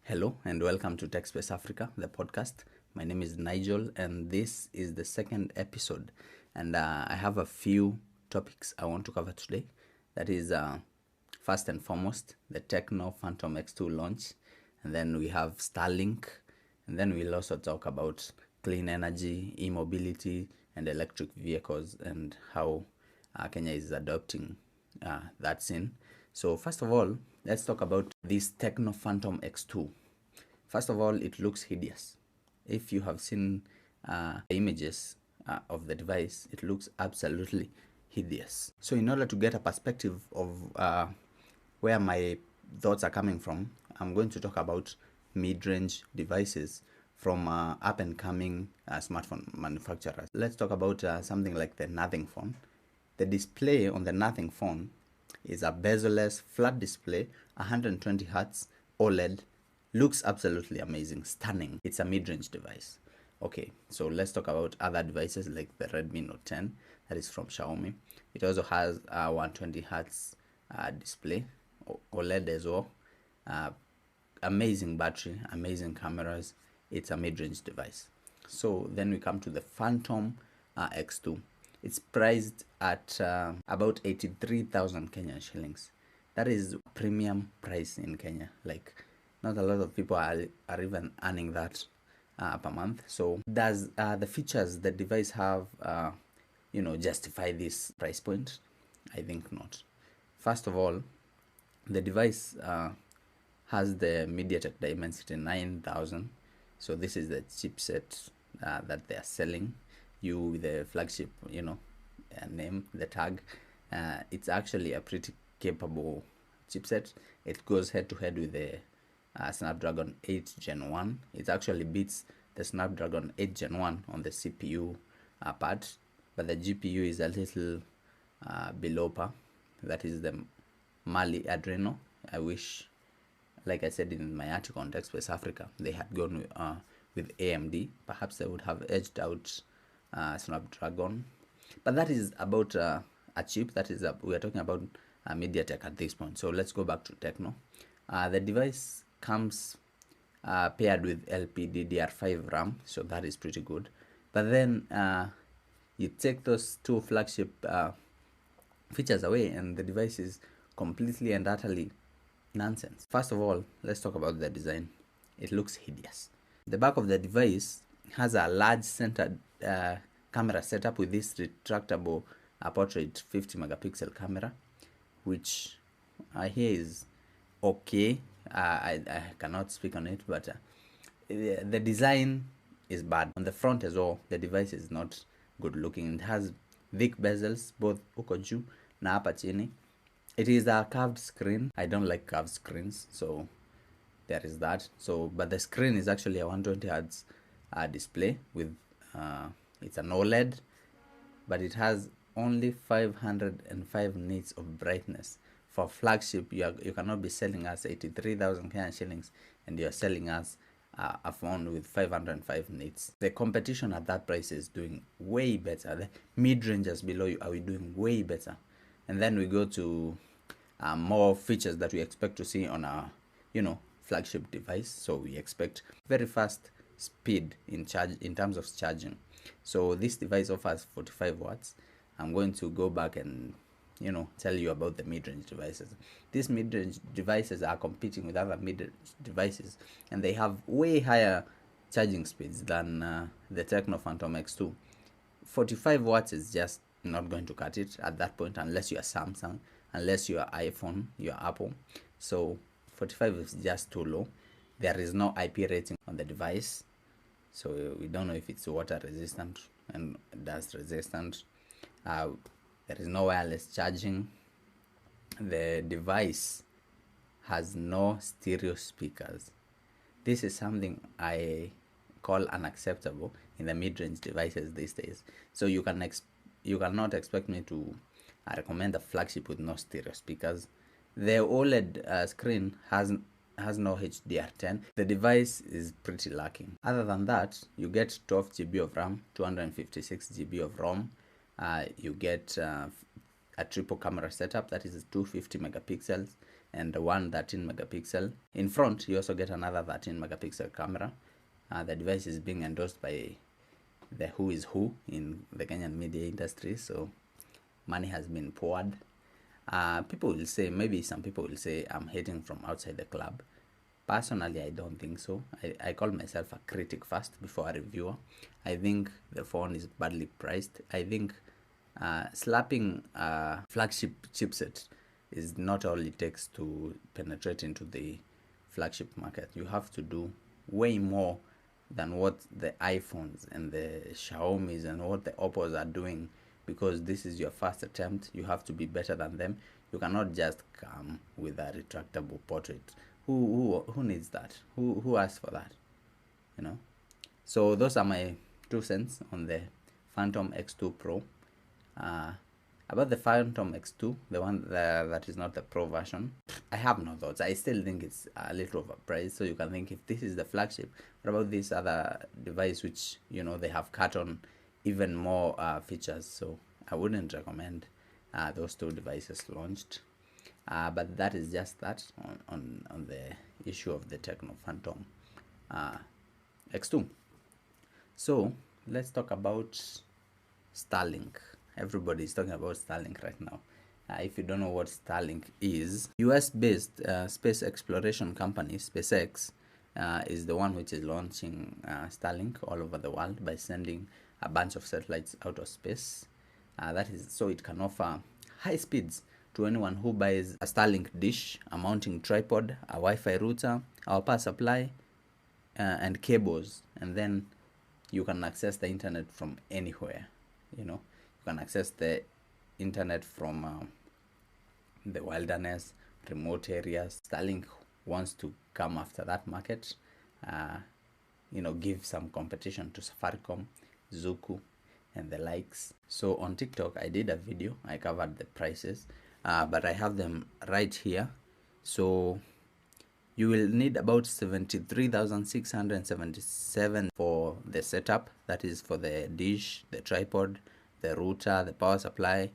Hello and welcome to TechSpace Africa, the podcast. My name is Nigel and this is the second episode. And I have a few topics I want to cover today. That is, first and foremost, the Tecno Phantom X2 launch. And then we have Starlink. And then we'll also talk about clean energy, e-mobility, and electric vehicles and how Kenya is adopting that scene. So first of all, let's talk about this Tecno Phantom X2. First of all, it looks hideous. If you have seen images of the device, it looks absolutely hideous. So in order to get a perspective of where my thoughts are coming from, I'm going to talk about mid-range devices from up-and-coming smartphone manufacturers. Let's talk about something like the Nothing phone. The display on the Nothing phone is a bezel-less flat display, 120 Hz OLED. Looks absolutely amazing, stunning. It's a mid-range device. Okay, so let's talk about other devices like the Redmi Note 10 that is from Xiaomi. It also has a 120 Hz display, OLED as well. Amazing battery, amazing cameras. It's a mid-range device. So then we come to the Phantom X2. It's priced at about 83,000 Kenyan shillings. That is premium price in Kenya. Like, not a lot of people are even earning that per month. So does the features the device have justify this price point? I think not. First of all, the device has the MediaTek Dimensity 9000. So this is the chipset that they are selling you with the flagship name, the tag. It's actually a pretty capable chipset. It goes head to head with the Snapdragon 8 Gen 1. It actually beats the Snapdragon 8 Gen 1 on the CPU part, but the GPU is a little below par. That is the Mali Adreno. I wish, like I said in my article on TechSpace Africa, they had gone with AMD. Perhaps they would have edged out Snapdragon. But that is about a chip. That is we are talking about MediaTek at this point. So let's go back to Tecno. The device comes paired with LPDDR5 RAM, so that is pretty good. But then you take those two flagship features away and the device is completely and utterly nonsense. First of all, let's talk about the design. It looks hideous. The back of the device has a large centered camera setup with this retractable portrait 50 megapixel camera, which I hear is okay. I cannot speak on it, but the design is bad. On the front as well, the device is not good looking. It has thick bezels, both uko juu na hapa chini. It is a curved screen. I don't like curved screens, so there is that. So, but the screen is actually a 120 Hz display with it's an OLED, but it has only 505 nits of brightness. For flagship, you cannot be selling us 83,000 Kenyan shillings and you're selling us a phone with 505 nits. The competition at that price is doing way better. The mid-rangers below you are doing way better. And then we go to more features that we expect to see on a flagship device. So we expect very fast speed in terms of charging. So this device offers 45 watts. I'm going to go back and tell you about the mid-range devices. These mid-range devices are competing with other mid-range devices and they have way higher charging speeds than the Tecno Phantom X2. 45 watts is just not going to cut it at that point unless you are Samsung, unless you are iPhone, you are Apple. So 45 is just too low. There is no IP rating on the device, so we don't know if it's water resistant and dust resistant. There is no wireless charging. The device has no stereo speakers. This is something I call unacceptable in the mid-range devices these days. So you cannot expect me to recommend a flagship with no stereo speakers. The OLED screen has no HDR10. The device is pretty lacking. Other than that, you get 12 GB of RAM, 256 GB of ROM. You get a triple camera setup that is 250 megapixels and one 13 megapixel. In front, you also get another 13 megapixel camera. The device is being endorsed by the who is who in the Kenyan media industry, so money has been poured. People will say, maybe some people will say I'm hating from outside the club. Personally, I don't think so. I call myself a critic first before a reviewer. I think the phone is badly priced. I think slapping a flagship chipset is not all it takes to penetrate into the flagship market. You have to do way more than what the iPhones and the Xiaomis and what the Oppos are doing, because this is your first attempt. You have to be better than them. You cannot just come with a retractable portrait. Who needs that? Who asked for that? You know. So those are my 2 cents on the Phantom X2 Pro. About the Phantom X2, the one that is not the Pro version, I have no thoughts. I still think it's a little overpriced. So you can think, if this is the flagship, what about this other device which, they have cut on even more features? So I wouldn't recommend those two devices launched. But that is just that on the issue of the Tecno Phantom X2. So let's talk about Starlink. Everybody's talking about Starlink right now. If you don't know what Starlink is, US-based space exploration company SpaceX is the one which is launching Starlink all over the world by sending a bunch of satellites out of space. That is so it can offer high speeds to anyone who buys a Starlink dish, a mounting tripod, a Wi-Fi router, our power supply, and cables, and then you can access the internet from anywhere. You can access the internet from the wilderness, remote areas. Starlink wants to come after that market, give some competition to Safaricom, Zuku, and the likes. So on TikTok, I did a video. I covered the prices, but I have them right here. So you will need about 73,677 for the setup. That is for the dish, the tripod, the router, the power supply,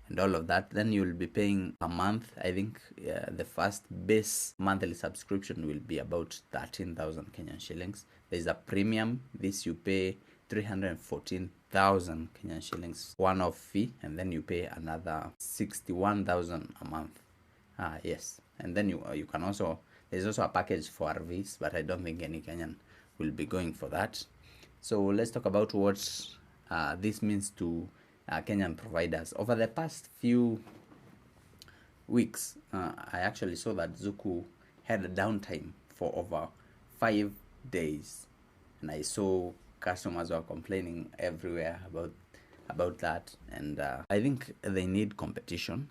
and all of that. Then you will be paying a month. I think the first base monthly subscription will be about 13,000 Kenyan shillings. There's a premium. This you pay 314,000 Kenyan shillings one-off fee, and then you pay another 61,000 a month. Yes, and then you can also, there's also a package for RVs, but I don't think any Kenyan will be going for that. So let's talk about what this means to Kenyan providers. Over the past few weeks, I actually saw that Zuku had a downtime for over 5 days, and I saw customers were complaining everywhere about that, and I think they need competition.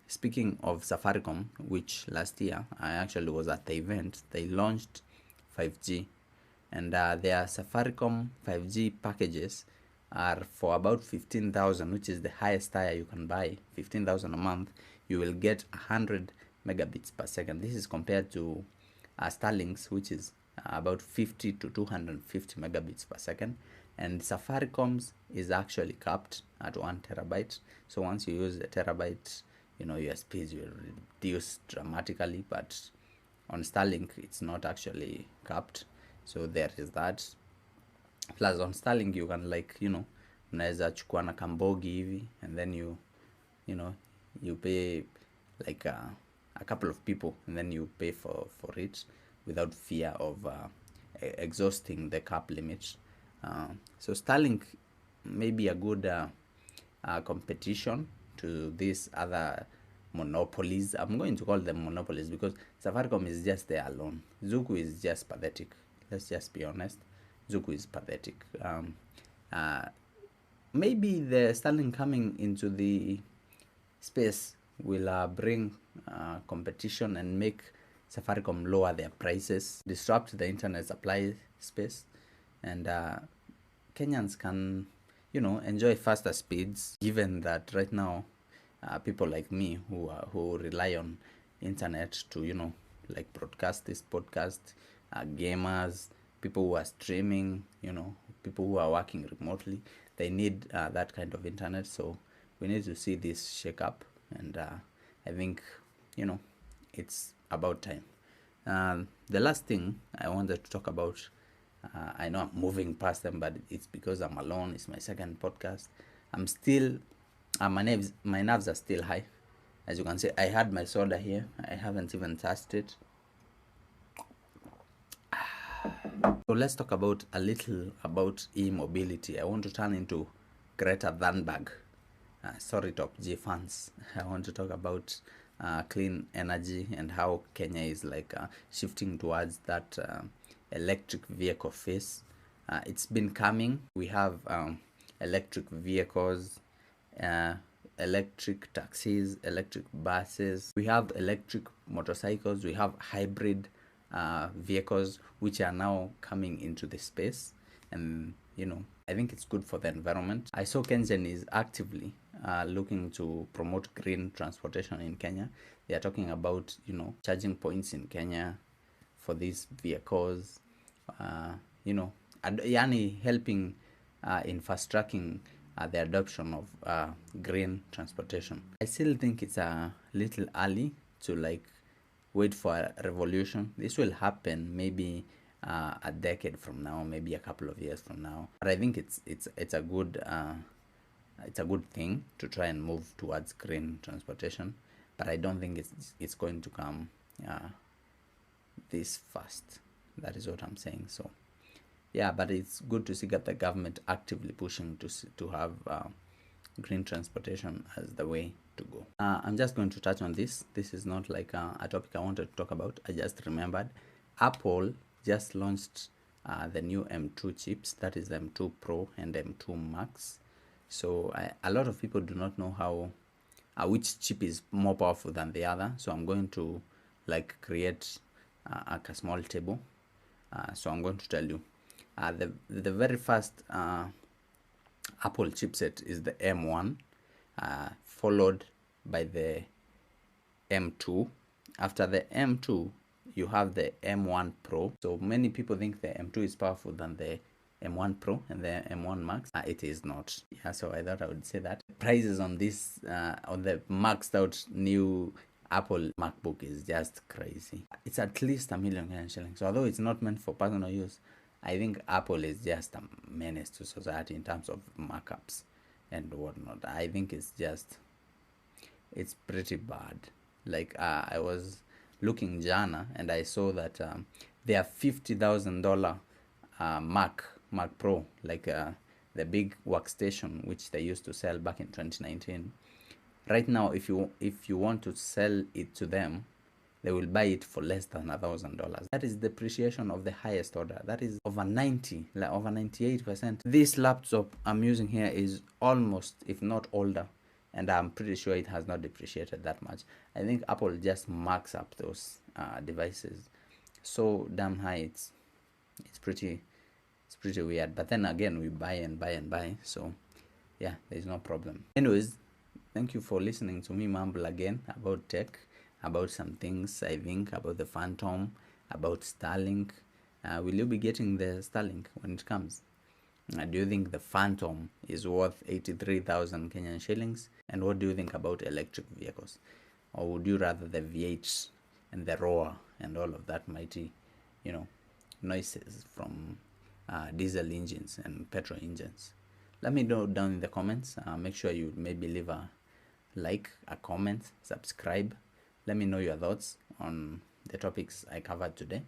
Speaking of Safaricom, which last year I actually was at the event, they launched 5G, and their Safaricom 5G packages are for about 15,000, which is the highest tier you can buy. 15,000 a month, you will get 100 megabits per second. This is compared to Starlink's, which is about 50 to 250 megabits per second, and Safaricom's is actually capped at 1 terabyte. So once you use the terabyte, your speeds will reduce dramatically, but on Starlink it's not actually capped. So there is that. Plus on Starlink you can unaweza chukua na kambogi hivi, and then you pay like a couple of people, and then you pay for it without fear of exhausting the cap limit. So Starlink may be a good competition to these other monopolies. I'm going to call them monopolies because Safaricom is just there alone. Zuku is just pathetic. Let's just be honest. Zuku is pathetic. Maybe the Starlink coming into the space will bring competition and make Safaricom lower their prices, disrupt the internet supply space, and Kenyans can, enjoy faster speeds, given that right now people like me who rely on internet to, broadcast this podcast, gamers, people who are streaming, people who are working remotely, they need that kind of internet. So we need to see this shake up, and I think, it's about time. The last thing I wanted to talk about, I know I'm moving past them, but it's because I'm alone. It's my second podcast. I'm still, my nerves are still high. As you can see, I had my soda here. I haven't even touched it. So let's talk about a little about e-mobility. I want to turn into Greta Thunberg. Sorry, Top G fans. I want to talk about clean energy and how Kenya is like shifting towards that electric vehicle phase. It's been coming. We have electric vehicles, electric taxis, electric buses. We have electric motorcycles. We have hybrid vehicles which are now coming into the space, and I think it's good for the environment. I saw Kengen is actively looking to promote green transportation in Kenya. They are talking about charging points in Kenya for these vehicles, yani helping in fast tracking the adoption of green transportation. I still think it's a little early to like wait for a revolution. This will happen maybe a decade from now, maybe a couple of years from now. But I think it's a good thing to try and move towards green transportation. But I don't think it's going to come this fast. That is what I'm saying. So yeah, but it's good to see that the government actively pushing to have green transportation as the way to go. I'm just going to touch on this. This is not like a topic I wanted to talk about. I just remembered Apple just launched the new M2 chips. That is the M2 Pro and M2 Max. So a lot of people do not know how which chip is more powerful than the other. So I'm going to like create a small table. So I'm going to tell you the very first Apple chipset is the M1, followed by the M2. After the M2, you have the M1 Pro. So many people think the M2 is powerful than the M1 Pro and the M1 Max. It is not. Yeah, so I thought I would say that. Prices on this, on the maxed out new Apple MacBook is just crazy. It's at least $1 million shillings. So although it's not meant for personal use, I think Apple is just a menace to society in terms of markups and whatnot. I think it's pretty bad. Like I was looking Jana and I saw that they are $50,000 Mac Pro, like the big workstation which they used to sell back in 2019. Right now, if you want to sell it to them, they will buy it for less than $1,000. That is depreciation of the highest order. That is over 98%. This laptop I'm using here is almost, if not older, and I'm pretty sure it has not depreciated that much. I think Apple just marks up those devices so damn high. It's pretty weird. But then again, we buy and buy and buy. So yeah, there's no problem. Anyways, thank you for listening to me mumble again about tech, about some things I think, about the Phantom, about Starlink. Will you be getting the Starlink when it comes? Do you think the Phantom is worth 83,000 Kenyan shillings? And what do you think about electric vehicles? Or would you rather the V8 and the roar and all of that mighty, noises from diesel engines and petrol engines? Let me know down in the comments. Make sure you maybe leave a like, a comment, subscribe. Let me know your thoughts on the topics I covered today.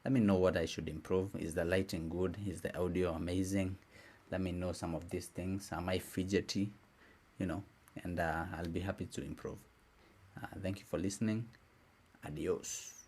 Let me know what I should improve. Is the lighting good? Is the audio amazing? Let me know some of these things. Am I fidgety? And I'll be happy to improve. Thank you for listening. Adios.